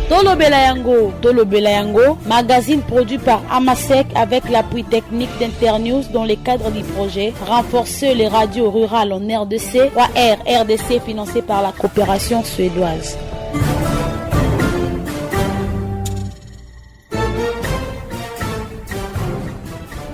Tolo Belayango, magazine produit par Amasek avec l'appui technique d'Internews dans le cadre du projet Renforcer les radios rurales en RDC, RDC financé par la coopération suédoise.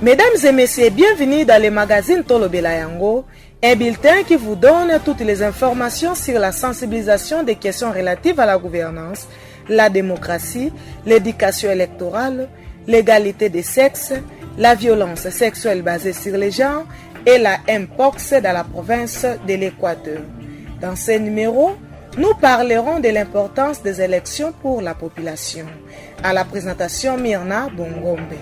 Mesdames et messieurs, bienvenue dans le magazine Tolo Belayango, un bulletin qui vous donne toutes les informations sur la sensibilisation des questions relatives à la gouvernance, la démocratie, l'éducation électorale, l'égalité des sexes, la violence sexuelle basée sur les genres et la Mpox dans la province de l'Équateur. Dans ce numéro, nous parlerons de l'importance des élections pour la population. À la présentation, Myrna Bongombe.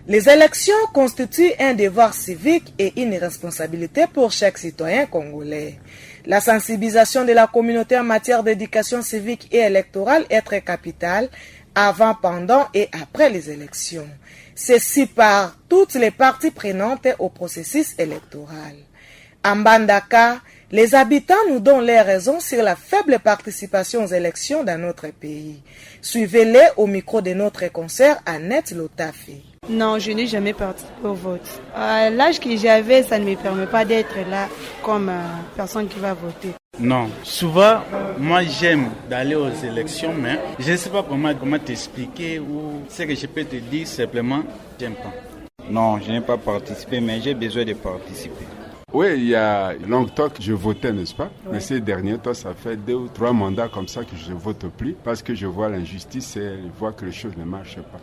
Les élections constituent un devoir civique et une responsabilité pour chaque citoyen congolais. La sensibilisation de la communauté en matière d'éducation civique et électorale est très capitale avant, pendant et après les élections. Ceci par toutes les parties prenantes au processus électoral. En Mbandaka, les habitants nous donnent les raisons sur la faible participation aux élections dans notre pays. Suivez-les au micro de notre concert Annette Lotafi. Non, je n'ai jamais participé au vote. L'âge que j'avais, ça ne me permet pas d'être là comme personne qui va voter. Non, souvent, moi j'aime d'aller aux élections, mais je ne sais pas comment t'expliquer ou ce que je peux te dire simplement, j'aime pas. Non, je n'ai pas participé, mais j'ai besoin de participer. Oui, il y a longtemps que je votais, n'est-ce pas? Ouais. Mais ces derniers temps, ça fait 2 ou 3 mandats comme ça que je ne vote plus parce que je vois l'injustice et je vois que les choses ne marchent pas.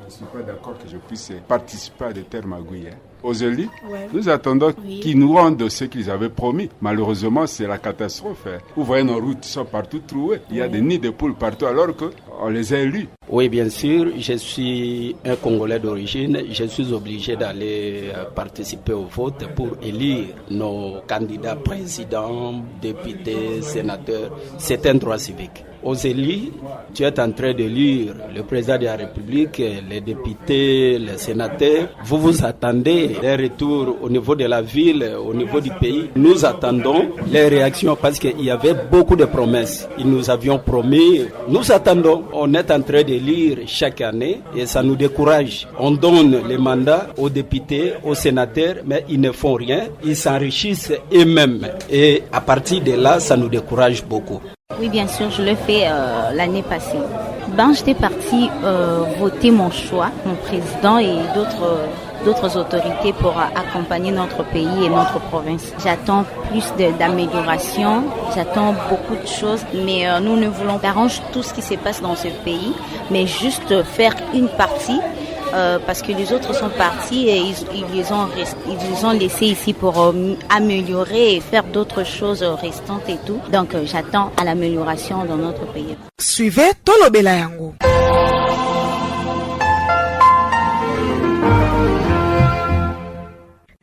Je ne suis pas d'accord que je puisse participer à des terres magouilles. Aux élus, nous attendons qu'ils nous rendent ce qu'ils avaient promis. Malheureusement, c'est la catastrophe. Vous voyez, nos routes sont partout trouées. Il y a des nids de poules partout alors qu'on les a élus. Oui, bien sûr, je suis un Congolais d'origine. Je suis obligé d'aller participer au vote pour élire nos candidats présidents, députés, sénateurs. C'est un droit civique. Aux élus, tu es en train d'élire le président de la République, les députés, les sénateurs. Vous vous attendez des retours au niveau de la ville, au niveau du pays. Nous attendons les réactions parce qu'il y avait beaucoup de promesses. Ils nous avions promis. Nous attendons. On est en train d'élire chaque année et ça nous décourage. On donne les mandats aux députés, aux sénateurs, mais ils ne font rien. Ils s'enrichissent eux-mêmes. Et à partir de là, ça nous décourage beaucoup. Oui, bien sûr, je l'ai fait l'année passée. J'étais partie voter mon choix, mon président et d'autres autorités pour accompagner notre pays et notre province. J'attends plus d'amélioration, j'attends beaucoup de choses, mais nous ne voulons pas arranger tout ce qui se passe dans ce pays, mais juste faire une partie. Parce que les autres sont partis et ils les ont laissés ici pour améliorer et faire d'autres choses restantes et tout. Donc j'attends à l'amélioration dans notre pays. Suivez Tolo Belayango.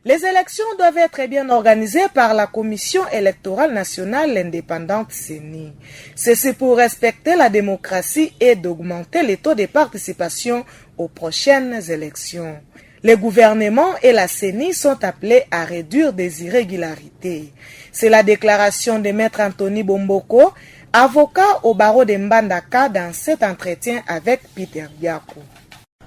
Les élections doivent être bien organisées par la Commission électorale nationale indépendante CENI. Ceci pour respecter la démocratie et d'augmenter les taux de participation aux prochaines élections. Le gouvernement et la CENI sont appelés à réduire des irrégularités. C'est la déclaration de Maître Anthony Bomboko, avocat au barreau de Mbandaka dans cet entretien avec Peter Biako.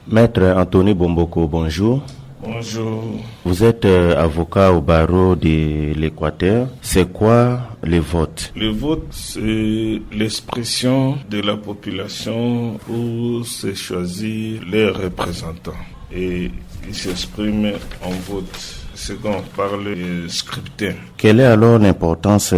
Maître Anthony Bomboko, bonjour. Bonjour. Vous êtes avocat au barreau de l'Équateur. C'est quoi le vote? Le vote, c'est l'expression de la population pour se choisir les représentants. Et ils s'expriment en vote. C'est quand on parle de scrutin. Quelle est alors l'importance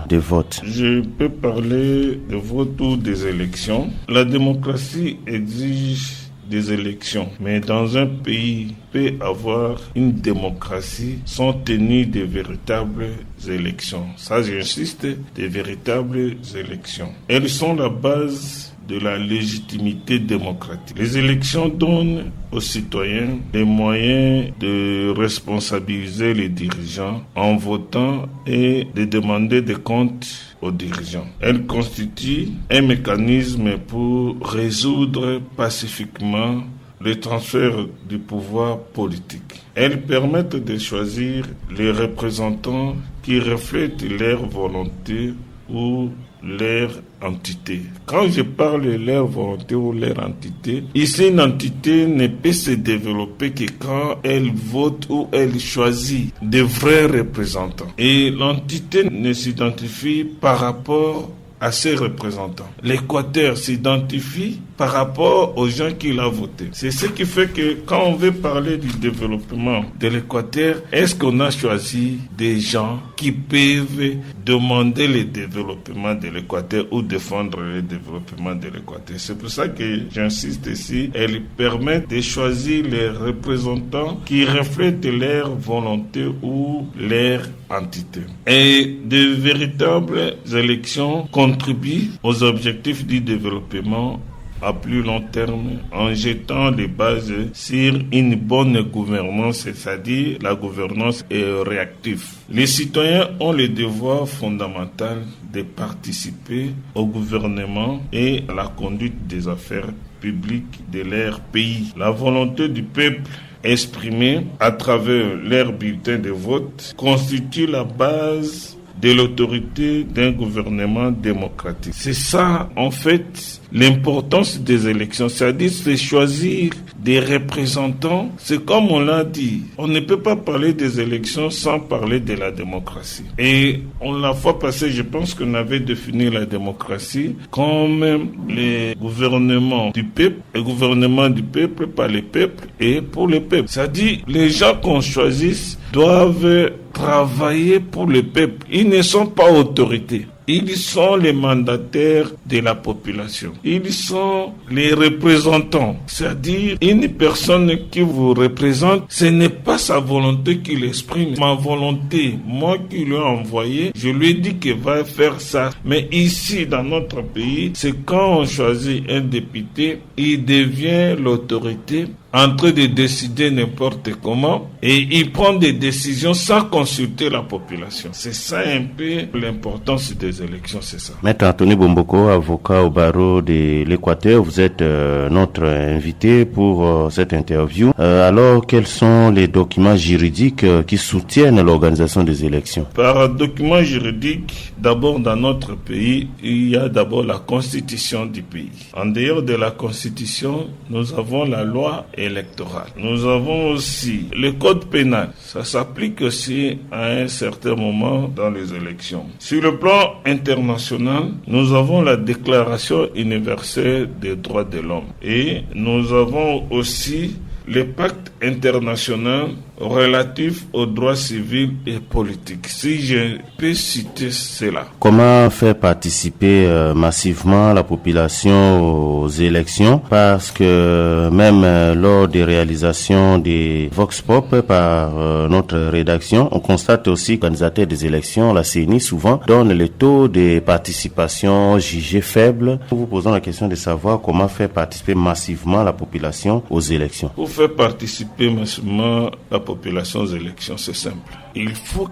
du vote? Je peux parler de vote ou des élections. La démocratie exige des élections. Mais dans un pays peut avoir une démocratie sans tenir de véritables élections. Ça, j'insiste, des véritables élections. Elles sont la base de la légitimité démocratique. Les élections donnent aux citoyens les moyens de responsabiliser les dirigeants en votant et de demander des comptes aux dirigeants. Elles constituent un mécanisme pour résoudre pacifiquement le transfert du pouvoir politique. Elles permettent de choisir les représentants qui reflètent leur volonté ou leur entité. Quand je parle de leur volonté ou leur entité, ici une entité ne peut se développer que quand elle vote ou elle choisit de vrais représentants. Et l'entité ne s'identifie par rapport à ses représentants. L'Équateur s'identifie par rapport aux gens qui l'ont voté. C'est ce qui fait que quand on veut parler du développement de l'Équateur, est-ce qu'on a choisi des gens qui peuvent demander le développement de l'Équateur ou défendre le développement de l'Équateur? C'est pour ça que j'insiste ici, elle permet de choisir les représentants qui reflètent leur volonté ou leur entité. Et de véritables élections contribuent aux objectifs du développement à plus long terme en jetant les bases sur une bonne gouvernance, c'est-à-dire la gouvernance réactive. Les citoyens ont le devoir fondamental de participer au gouvernement et à la conduite des affaires publiques de leur pays. La volonté du peuple exprimée à travers leur bulletin de vote constitue la base de l'autorité d'un gouvernement démocratique. C'est ça, en fait, l'importance des élections, c'est-à-dire c'est choisir des représentants. C'est comme on l'a dit, on ne peut pas parler des élections sans parler de la démocratie. Et la fois passée, je pense qu'on avait défini la démocratie comme le gouvernement du peuple, le gouvernement du peuple par le peuple et pour le peuple. C'est-à-dire les gens qu'on choisisse doivent travailler pour le peuple. Ils ne sont pas autorités. Ils sont les mandataires de la population. Ils sont les représentants. C'est-à-dire, une personne qui vous représente, ce n'est pas sa volonté qu'il exprime. Ma volonté, moi qui lui ai envoyé, je lui ai dit qu'il va faire ça. Mais ici, dans notre pays, c'est quand on choisit un député, il devient l'autorité en train de décider n'importe comment et il prend des décisions sans consulter la population. C'est ça un peu l'importance des élections, c'est ça. Maître Anthony Bomboko, avocat au barreau de l'Équateur, vous êtes notre invité pour cette interview. Alors, quels sont les documents juridiques qui soutiennent l'organisation des élections? Par document juridique, d'abord dans notre pays, il y a d'abord la constitution du pays. En dehors de la constitution, nous avons la loi électorale. Nous avons aussi le code pénal. Ça s'applique aussi à un certain moment dans les élections. Sur le plan international, nous avons la Déclaration universelle des droits de l'homme. Et nous avons aussi le pacte international relatif aux droits civils et politiques. Si je peux citer cela. Comment faire participer massivement la population aux élections? Parce que même lors des réalisations des Vox Pop par notre rédaction, on constate aussi que l'organisateur des élections, la CENI, souvent donne le taux de participation jugé faible. Nous vous posons la question de savoir comment faire participer massivement la population aux élections. Pour faire participer massivement la population aux élections, c'est simple. Il faut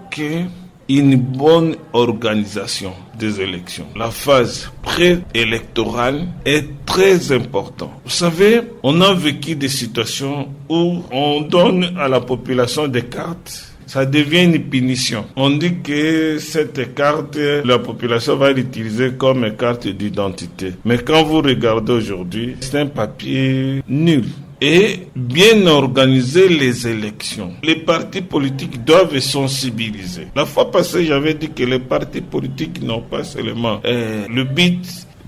une bonne organisation des élections. La phase pré-électorale est très importante. Vous savez, on a vécu des situations où on donne à la population des cartes. Ça devient une punition. On dit que cette carte, la population va l'utiliser comme carte d'identité. Mais quand vous regardez aujourd'hui, c'est un papier nul. Et bien organiser les élections. Les partis politiques doivent sensibiliser. La fois passée, j'avais dit que les partis politiques n'ont pas seulement le but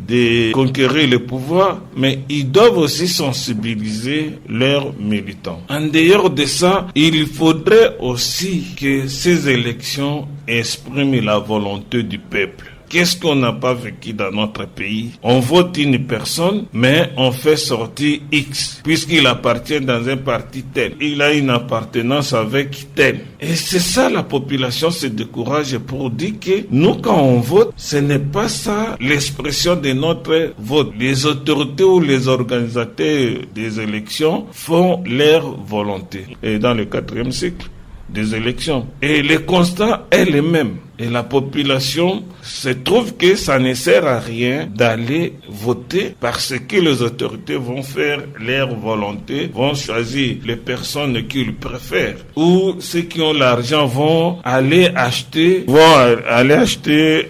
de conquérir le pouvoir, mais ils doivent aussi sensibiliser leurs militants. En dehors de ça, il faudrait aussi que ces élections expriment la volonté du peuple. Qu'est-ce qu'on n'a pas vécu dans notre pays? On vote une personne, mais on fait sortir X, puisqu'il appartient dans un parti tel. Il a une appartenance avec tel. Et c'est ça, la population se décourage pour dire que nous, quand on vote, ce n'est pas ça l'expression de notre vote. Les autorités ou les organisateurs des élections font leur volonté. Et dans le 4e cycle des élections. Et le constat est le même. Et la population se trouve que ça ne sert à rien d'aller voter parce que les autorités vont faire leur volonté, vont choisir les personnes qu'ils préfèrent. Ou ceux qui ont l'argent vont aller acheter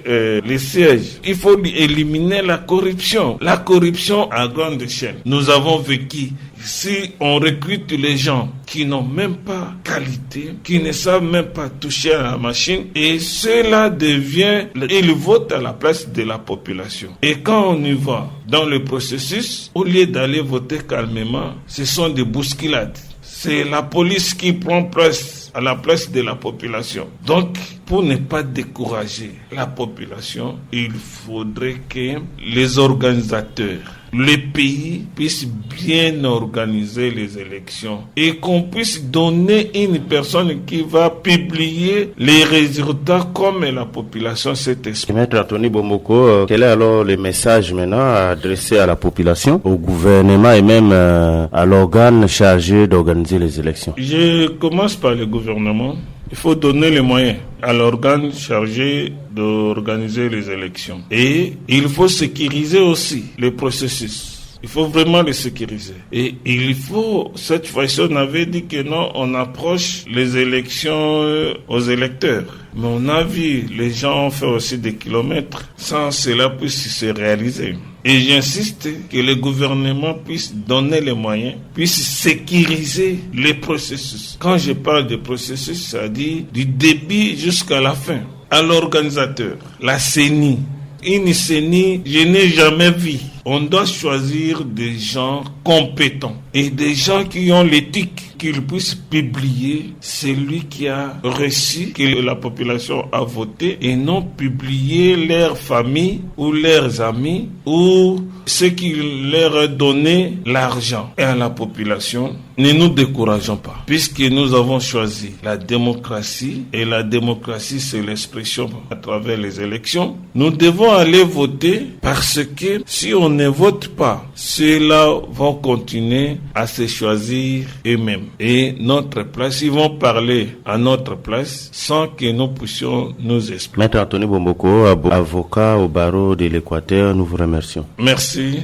les sièges. Il faut éliminer la corruption. La corruption à grande échelle. Nous avons vécu. Si on recrute les gens qui n'ont même pas qualité, qui ne savent même pas toucher à la machine, et cela ils votent à la place de la population. Et quand on y va dans le processus, au lieu d'aller voter calmement, ce sont des bousculades. C'est la police qui prend place à la place de la population. Donc, pour ne pas décourager la population, il faudrait que les organisateurs, le pays puisse bien organiser les élections et qu'on puisse donner une personne qui va publier les résultats comme la population s'est exprimée. Maître Anthony Bomboko, quel est alors le message maintenant adressé à la population, au gouvernement et même à l'organe chargé d'organiser les élections? Je commence par le gouvernement. Il faut donner les moyens à l'organe chargé d'organiser les élections. Et il faut sécuriser aussi le processus. Il faut vraiment le sécuriser. Et il faut, cette fois-ci, on avait dit que non, on approche les élections aux électeurs. Mais on a vu, les gens ont fait aussi des kilomètres sans cela puisse se réaliser. Et j'insiste que le gouvernement puisse donner les moyens, puisse sécuriser les processus. Quand je parle de processus, ça dit du début jusqu'à la fin. À l'organisateur, la CENI. Une CENI, je n'ai jamais vu. On doit choisir des gens compétents et des gens qui ont l'éthique, qu'ils puissent publier celui qui a reçu, que la population a voté, et non publier leur famille ou leurs amis ou ceux qui leur ont donné l'argent. Et à la population, ne nous décourageons pas, puisque nous avons choisi la démocratie, et la démocratie c'est l'expression à travers les élections. Nous devons aller voter parce que si on ne vote pas, ceux-là vont continuer à se choisir eux-mêmes. Et notre place, ils vont parler à notre place sans que nous puissions nous exprimer. Maître Anthony Bomboko, avocat au barreau de l'Équateur, nous vous remercions. Merci.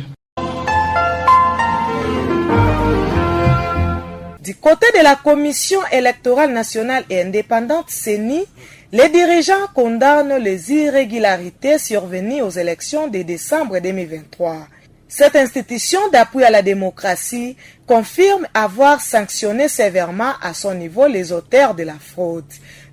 Du côté de la Commission électorale nationale et indépendante CENI, les dirigeants condamnent les irrégularités survenues aux élections de décembre 2023. Cette institution d'appui à la démocratie confirme avoir sanctionné sévèrement à son niveau les auteurs de la fraude,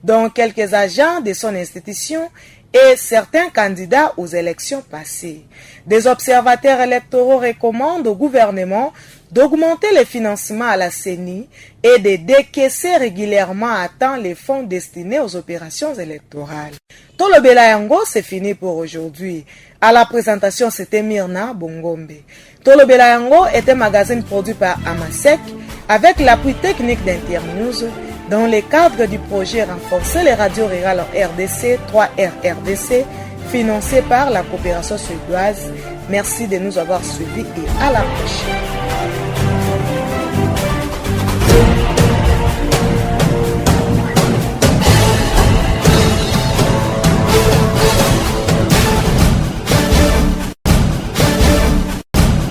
dont quelques agents de son institution et certains candidats aux élections passées. Des observateurs électoraux recommandent au gouvernement d'augmenter les financements à la CENI et de décaisser régulièrement à temps les fonds destinés aux opérations électorales. Tolo Belayango, c'est fini pour aujourd'hui. À la présentation, c'était Myrna Bongombe. Tolo Belayango est un magazine produit par Amasec avec l'appui technique d'Internews dans le cadre du projet Renforcer les radios rurales en RDC, 3R RDC, financé par la coopération suédoise. Merci de nous avoir suivis et à la prochaine.